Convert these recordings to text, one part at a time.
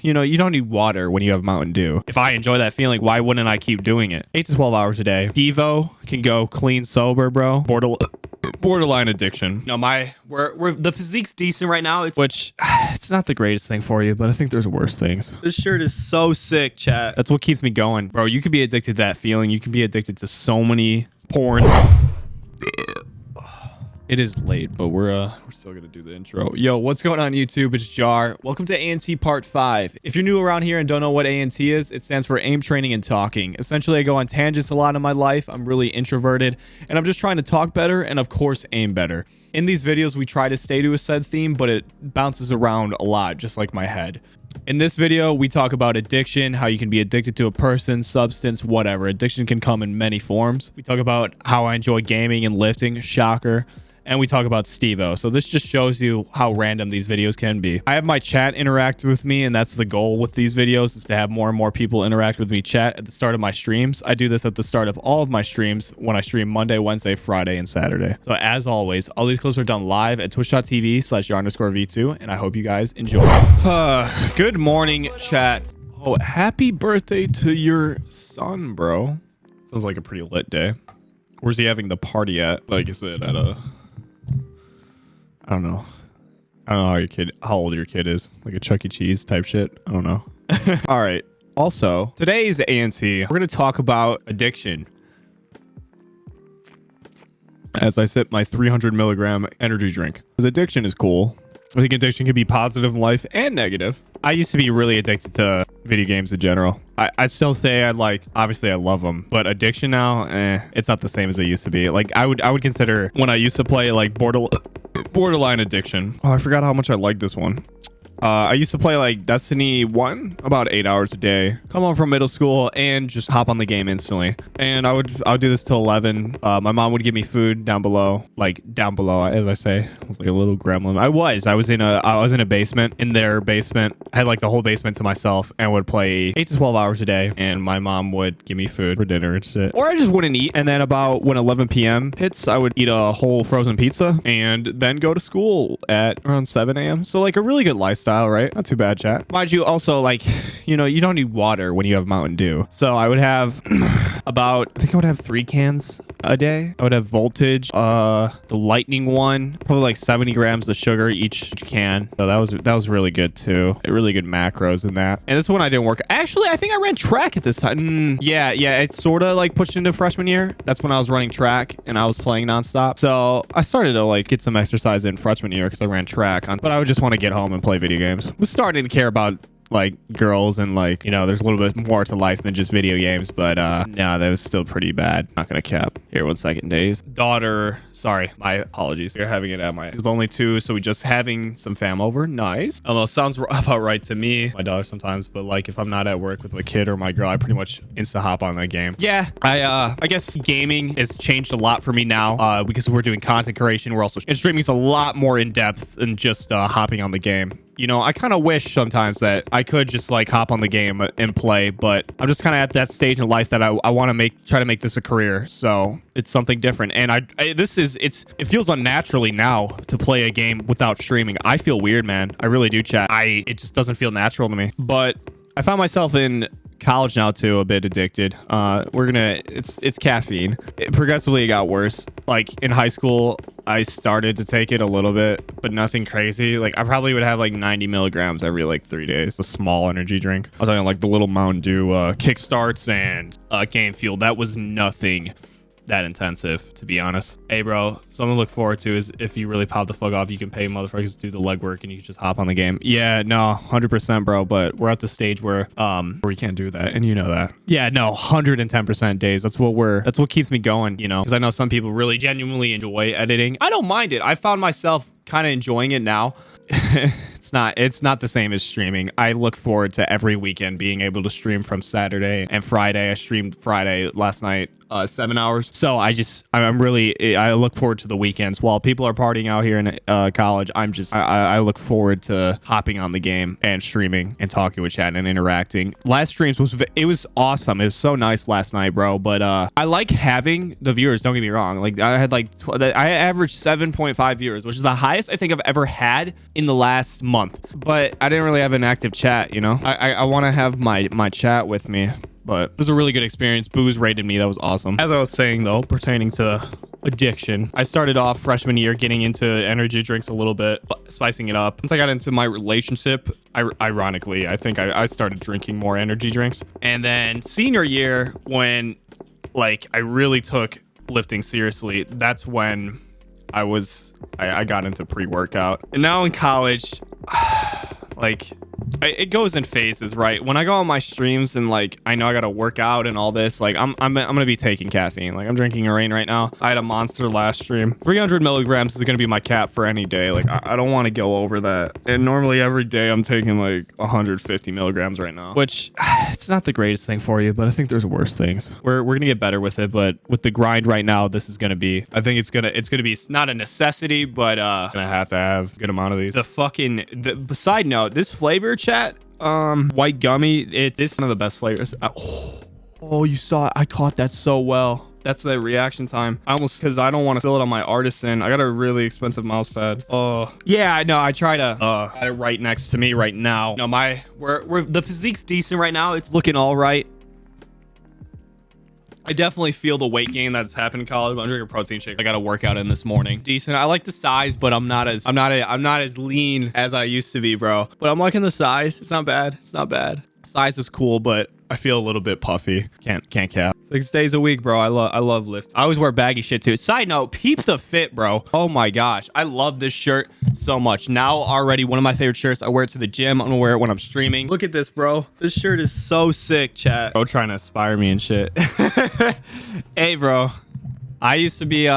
You don't need water when you have Mountain Dew. If I enjoy that feeling, why wouldn't I keep doing it? 8 to 12 hours a day. Devo can go clean sober, bro. Borderline addiction. No, we're the physique's decent right now. It's not the greatest thing for you, but I think there's worse things. This shirt is so sick, chat. That's what keeps me going, bro. You could be addicted to that feeling. You can be addicted to so many porn. It is late, but we're still gonna do the intro. Yo, what's going on YouTube? It's Jar. Welcome to ANT Part 5. If you're new around here and don't know what ANT is, it stands for aim training and talking. Essentially, I go on tangents a lot in my life. I'm really introverted, and I'm just trying to talk better and, of course, aim better. In these videos, we try to stay to a said theme, but it bounces around a lot, just like my head. In this video, we talk about addiction, how you can be addicted to a person, substance, whatever. Addiction can come in many forms. We talk about how I enjoy gaming and lifting, shocker. And we talk about Steve-O. So this just shows you how random these videos can be. I have my chat interact with me, and that's the goal with these videos, is to have more and more people interact with me chat at the start of my streams. I do this at the start of all of my streams when I stream Monday, Wednesday, Friday, and Saturday. So as always, all these clips are done live at twitch.tv/jar_v2, and I hope you guys enjoy. Good morning, chat. Oh, happy birthday to your son, bro. Sounds like a pretty lit day. Where's he having the party at? Like I said, at a... I don't know how old your kid is. Like a Chuck E. Cheese type shit. I don't know. All right. Also, today's ANT, we're going to talk about addiction. As I sip my 300 milligram energy drink. Because addiction is cool. I think addiction can be positive in life and negative. I used to be really addicted to video games in general. I still say obviously I love them, but addiction now, it's not the same as it used to be. Like I would consider when I used to play like borderline addiction. Oh, I forgot how much I liked this one. I used to play like Destiny 1 about 8 hours a day. Come home from middle school and just hop on the game instantly. And I would do this till 11. My mom would give me food down below, as I say. I was like a little gremlin. I was in a basement, in their basement. I had like the whole basement to myself and would play 8 to 12 hours a day. And my mom would give me food for dinner and shit. Or I just wouldn't eat. And then about when 11 p.m. hits, I would eat a whole frozen pizza and then go to school at around 7 a.m. So like a really good lifestyle. Right? Not too bad, chat. Mind you, also, you don't need water when you have Mountain Dew. So I would have I think I would have 3 cans a day. I would have Voltage, the Lightning one, probably like 70 grams of sugar each can. So that was really good too. Really good macros in that. And this one I didn't work. Actually, I think I ran track at this time. Yeah, it sort of like pushed into freshman year. That's when I was running track and I was playing nonstop. So I started to like get some exercise in freshman year because I ran track. But I would just want to get home and play video games. Was starting to care about like girls and there's a little bit more to life than just video games, but no, that was still pretty bad. Not gonna cap. Here, 1 second, days. Daughter, sorry, my apologies. You're having it at my, there's only 2, so we just having some fam over. Nice. Almost sounds about right to me. My daughter sometimes, but like if I'm not at work with my kid or my girl, I pretty much insta hop on that game. Yeah, I guess gaming has changed a lot for me now because we're doing content creation. We're also, and streaming's a lot more in depth than just hopping on the game. I kind of wish sometimes that I could just like hop on the game and play, but I'm just kind of at that stage in life that I want to try to make this a career. So it's something different. And it feels unnaturally now to play a game without streaming. I feel weird, man. I really do, chat. It just doesn't feel natural to me, but I found myself in college now too, a bit addicted. It's caffeine. Progressively it got worse. Like in high school, I started to take it a little bit, but nothing crazy. Like I probably would have like 90 milligrams every like 3 days. A small energy drink. I was talking like the little Mountain Dew kickstarts and Game Fuel. That was nothing that intensive, to be honest. Hey bro, something to look forward to is if you really pop the fuck off, you can pay motherfuckers to do the legwork and you can just hop on the game. Yeah, no, 100%, bro, but we're at the stage where we can't do that, and you know that. Yeah, no, 110% days. That's what keeps me going, because I know some people really genuinely enjoy editing. I don't mind it. I found myself kind of enjoying it now. It's not the same as streaming. I look forward to every weekend being able to stream from Saturday and Friday. I streamed Friday last night, 7 hours. So I look forward to the weekends. While people are partying out here in college, I look forward to hopping on the game and streaming and talking with chat and interacting. Last streams was awesome. It was so nice last night, bro. But I like having the viewers. Don't get me wrong. Like I had I averaged 7.5 viewers, which is the highest I think I've ever had in the last month. month. But I didn't really have an active chat, you know? I want to have my chat with me. But it was a really good experience. Booze rated me. That was awesome. As I was saying, though, pertaining to addiction, I started off freshman year getting into energy drinks a little bit, spicing it up. Once I got into my relationship, ironically, I think I started drinking more energy drinks. And then senior year, when like I really took lifting seriously, that's when I got into pre-workout. And now in college, like it goes in phases, right? When I go on my streams and like I know I gotta work out and all this, like I'm gonna be taking caffeine. Like I'm drinking a rain right now. I had a Monster last stream. 300 milligrams is gonna be my cap for any day. Like I don't want to go over that. And normally every day I'm taking like 150 milligrams right now, which it's not the greatest thing for you, but I think there's worse things. We're gonna get better with it, but with the grind right now, this is gonna be, I think it's gonna be not a necessity, but gonna have to have a good amount of these. The side note, this flavor, chat, white gummy, it's one of the best flavors. Oh, you saw it. I caught that so well. That's the reaction time. I almost, because I don't want to spill it on my artisan. I got a really expensive mouse pad. Oh, yeah, I know. I try to got it right next to me right now. No, the physique's decent right now. It's looking all right. I definitely feel the weight gain that's happened in college. I'm drinking a protein shake. I got to work out in this morning. Decent. I like the size, but I'm not as lean as I used to be, bro. But I'm liking the size. It's not bad. It's not bad. Size is cool, but I feel a little bit puffy. Can't cap. 6 days a week, bro. I love lift. I always wear baggy shit too. Side note, peep the fit, bro. Oh my gosh. I love this shirt so much. Now already one of my favorite shirts. I wear it to the gym. I'm gonna wear it when I'm streaming. Look at this, bro. This shirt is so sick, chat. Bro trying to inspire me and shit. Hey, bro. I used to be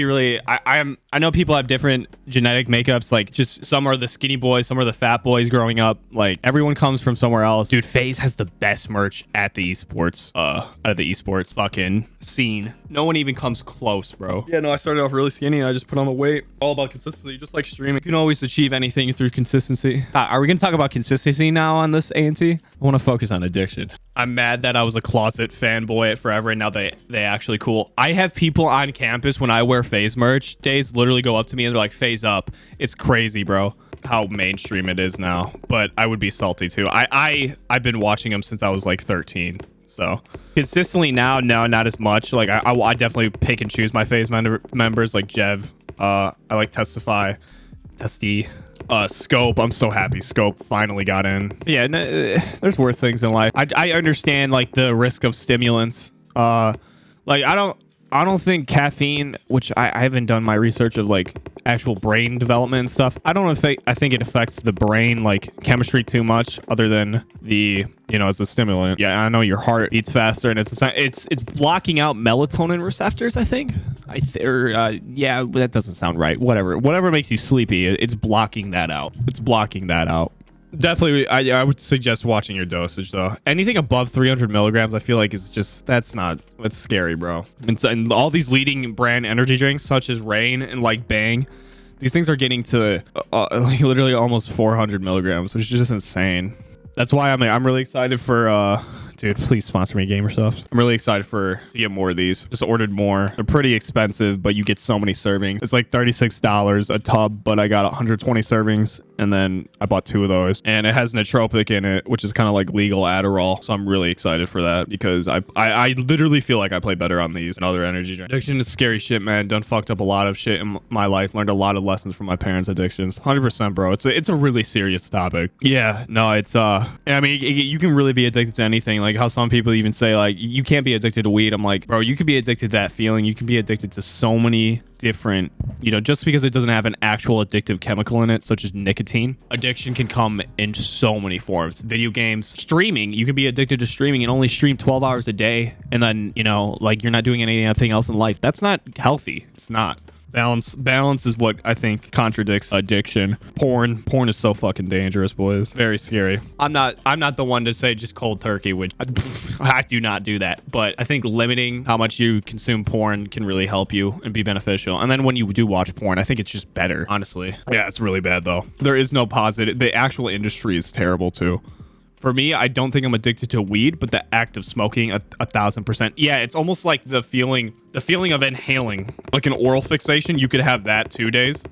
really, I know people have different genetic makeups. Like just some are the skinny boys, some are the fat boys growing up. Like everyone comes from somewhere else. Dude, FaZe has the best merch at the esports, out of the esports fucking scene. No one even comes close, bro. Yeah, no, I started off really skinny. I just put on the weight. All about consistency, just like streaming. You can always achieve anything through consistency. Are we gonna talk about consistency now on this A&T? I want to focus on addiction. I'm mad that I was a closet fanboy at forever and now they actually cool. I have people on campus when I wear FaZe merch days literally go up to me and they're like, FaZe up. It's crazy, bro, how mainstream it is now. But I would be salty too. I've been watching them since I was like 13. So consistently now, no, not as much. Like I definitely pick and choose my FaZe members like Jev. I like Testify, Testy. Scope. I'm so happy Scope finally got in. Yeah, there's worse things in life. I understand like the risk of stimulants. Like I don't think caffeine, which I haven't done my research of like actual brain development and stuff. I think it affects the brain like chemistry too much, other than the, you know, as a stimulant. Yeah, I know your heart beats faster, and it's blocking out melatonin receptors, I think. Yeah, that doesn't sound right. Whatever makes you sleepy, it's blocking that out. Definitely, I would suggest watching your dosage though. Anything above 300 milligrams, I feel like is just, that's scary, bro. And all these leading brand energy drinks, such as Rain and like Bang, these things are getting to like literally almost 400 milligrams, which is just insane. That's why I'm really excited for dude, please sponsor me, Gamer Stuff. I'm really excited to get more of these. Just ordered more. They're pretty expensive, but you get so many servings. It's like $36 a tub, but I got 120 servings, and then I bought 2 of those. And it has nootropic in it, which is kind of like legal Adderall. So I'm really excited for that because I literally feel like I play better on these than other energy drinks. Addiction is scary shit, man. Done fucked up a lot of shit in my life. Learned a lot of lessons from my parents' addictions. 100%, bro. It's a really serious topic. Yeah, no, it's I mean, you can really be addicted to anything. Like how some people even say like you can't be addicted to weed. I'm like, bro, you could be addicted to that feeling. You can be addicted to so many different, you know, just because it doesn't have an actual addictive chemical in it, such as nicotine. Addiction can come in so many forms. Video games, streaming. You can be addicted to streaming and only stream 12 hours a day, and then, you know, like you're not doing anything else in life. That's not healthy. It's not. Balance is what I think contradicts addiction. Porn is so fucking dangerous, boys. Very scary. I'm not the one to say just cold turkey, which I do not do that. But I think limiting how much you consume porn can really help you and be beneficial. And then when you do watch porn, I think it's just better, honestly. Yeah, it's really bad though. There is no positive. The actual industry is terrible too. For me, I don't think I'm addicted to weed, but the act of smoking, 1,000%. Yeah, it's almost like the feeling The feeling of inhaling, like an oral fixation, you could have that 2 days.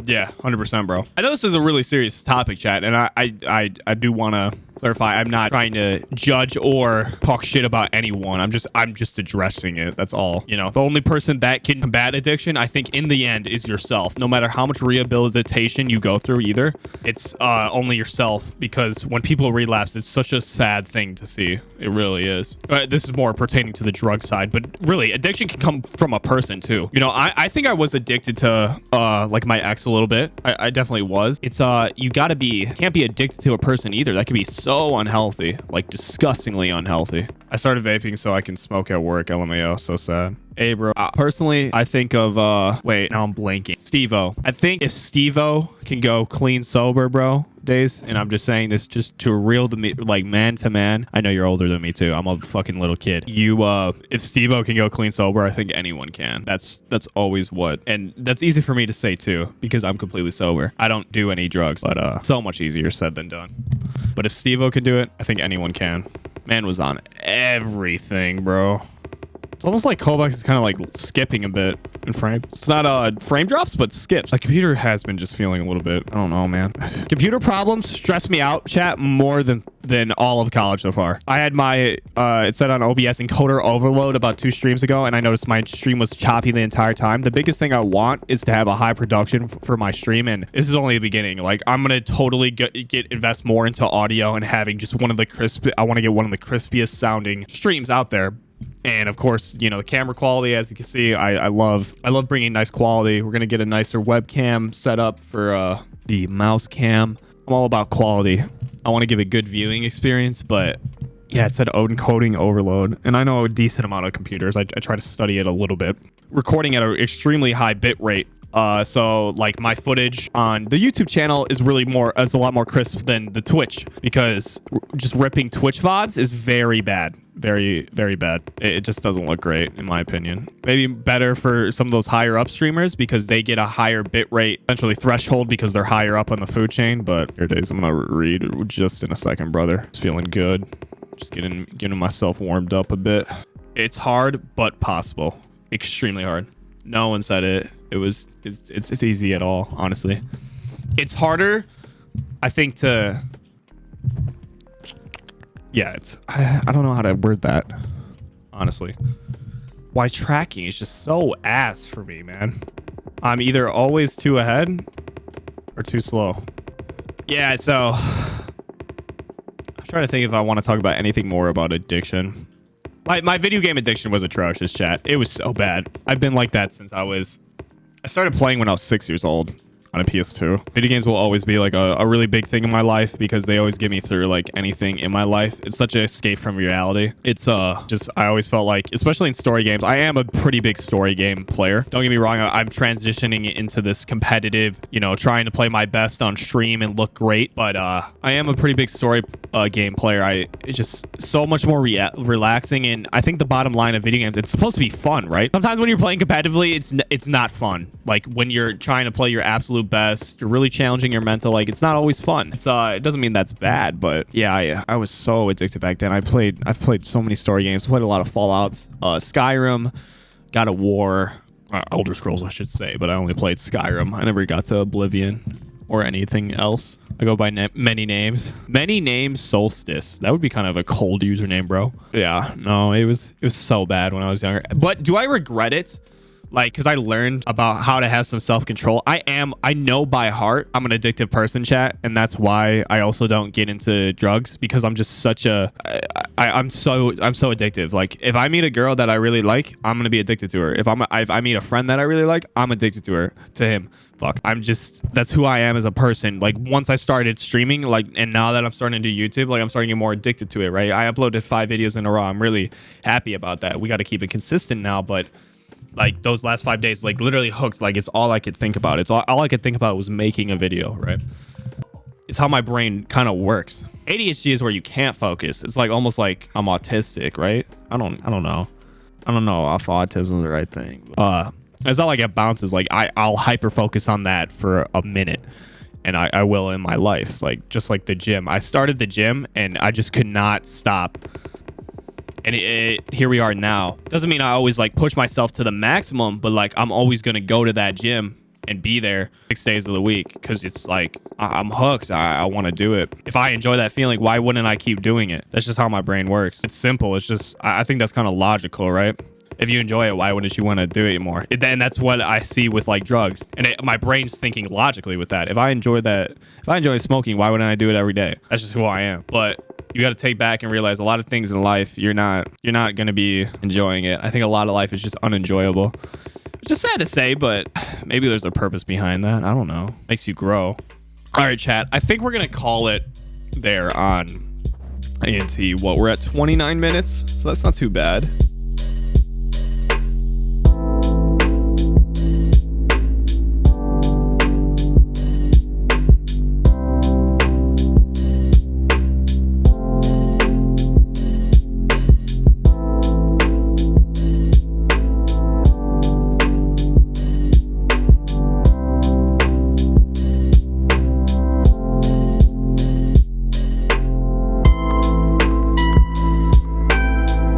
Yeah, 100%, bro. I know this is a really serious topic, chat, and I do want to clarify. I'm not trying to judge or talk shit about anyone. I'm just addressing it. That's all. You know, the only person that can combat addiction, I think, in the end, is yourself. No matter how much rehabilitation you go through, either, it's only yourself. Because when people relapse, it's such a sad thing to see. It really is. This is more pertaining to the drug side, but really, addiction can come from a person too. You know, I think I was addicted to like my ex a little bit. I definitely was. It's you can't be addicted to a person either. That could be so unhealthy, like disgustingly unhealthy. I started vaping so I can smoke at work. LMAO, so sad. Hey, bro. Personally, I think of wait, now I'm blanking. Steve-O. I think if Steve-O can go clean sober, bro, days, and I'm just saying this just to real to me, like man to man. I know you're older than me too. I'm a fucking little kid. If Steve-O can go clean sober, I think anyone can. That's always what, and that's easy for me to say too because I'm completely sober. I don't do any drugs, but so much easier said than done. But if Steve-O can do it, I think anyone can. Man was on everything, bro. It's almost like Kovacs is kind of like skipping a bit in frames. It's not frame drops, but skips. My computer has been just feeling a little bit, I don't know, man. Computer problems stress me out, chat, more than all of college so far. I had my, it said on OBS encoder overload about 2 streams ago, and I noticed my stream was choppy the entire time. The biggest thing I want is to have a high production for my stream, and this is only the beginning. Like, I'm gonna totally invest more into audio and having just I want to get one of the crispiest sounding streams out there. And of course, you know, the camera quality, as you can see, I love bringing nice quality. We're going to get a nicer webcam set up for the mouse cam. I'm all about quality. I want to give a good viewing experience, but yeah, it said encoding overload. And I know a decent amount of computers. I try to study it a little bit. Recording at an extremely high bit rate. So like my footage on the YouTube channel is a lot more crisp than the Twitch, because just ripping Twitch VODs is very bad. Very, very bad. It just doesn't look great, in my opinion. Maybe better for some of those higher up streamers because they get a higher bit rate, essentially threshold, because they're higher up on the food chain. But here it is. I'm gonna read just in a second, brother. It's feeling good. Just getting myself warmed up a bit. It's hard, but possible. Extremely hard. No one said it. It's easy at all, honestly. It's harder, I think, to... Yeah, I don't know how to word that, honestly. Why tracking is just so ass for me, man. I'm either always too ahead or too slow. Yeah, so I'm trying to think if I want to talk about anything more about addiction. My video game addiction was atrocious, chat. It was so bad. I've been like that since I started playing when I was 6 years old. On a PS2. Video games will always be like a really big thing in my life because they always get me through like anything in my life. It's such an escape from reality. It's just, I always felt like, especially in story games, I am a pretty big story game player. Don't get me wrong, I'm transitioning into this competitive, you know, trying to play my best on stream and look great, but I am a pretty big story game player. It's just so much more relaxing, and I think the bottom line of video games, it's supposed to be fun, right? Sometimes when you're playing competitively, it's not fun. Like when you're trying to play your absolute best, you're really challenging your mental, like it's not always fun. It doesn't mean that's bad, but yeah, I was so addicted back then. I've played so many story games, played a lot of Fallouts, Skyrim, God of War, Elder Scrolls I should say, but I only played Skyrim. I never got to Oblivion or anything else. I go by many names. Many names Solstice. That would be kind of a cold username, bro. Yeah, no, it was so bad when I was younger. But do I regret it? Like, because I learned about how to have some self-control. I know by heart I'm an addictive person, chat, and that's why I also don't get into drugs, because I'm just such a I'm so addictive. Like, if I meet a girl that I really like, I'm gonna be addicted to her. If I meet a friend that I really like, I'm addicted to him. Fuck, that's who I am as a person. Like, once I started streaming, like, and now that I'm starting to do YouTube, like, I'm starting to get more addicted to it, right? I uploaded 5 videos in a row. I'm really happy about that. We got to keep it consistent now, but like those last 5 days, like literally hooked. Like, it's all I could think about. It's all I could think about was making a video, right? It's how my brain kind of works. ADHD is where you can't focus. It's like almost like I'm autistic, right? I don't know if autism is the right thing. It's not like it bounces. Like I'll hyper focus on that for a minute, and I will in my life. Like, just like the gym. I started the gym and I just could not stop And here we are now. Doesn't mean I always like push myself to the maximum, but like I'm always going to go to that gym and be there 6 days of the week because it's like I'm hooked. I want to do it. If I enjoy that feeling, why wouldn't I keep doing it? That's just how my brain works. It's simple. It's just I think that's kind of logical, right? If you enjoy it, why wouldn't you want to do it more? And that's what I see with like drugs. And my brain's thinking logically with that. If I enjoy smoking, why wouldn't I do it every day? That's just who I am. But you got to take back and realize a lot of things in life you're not going to be enjoying it. I think a lot of life is just unenjoyable. It's just sad to say, but maybe there's a purpose behind that. I don't know. Makes you grow. All right, chat. I think we're going to call it there on ANT. What, we're at 29 minutes, so that's not too bad.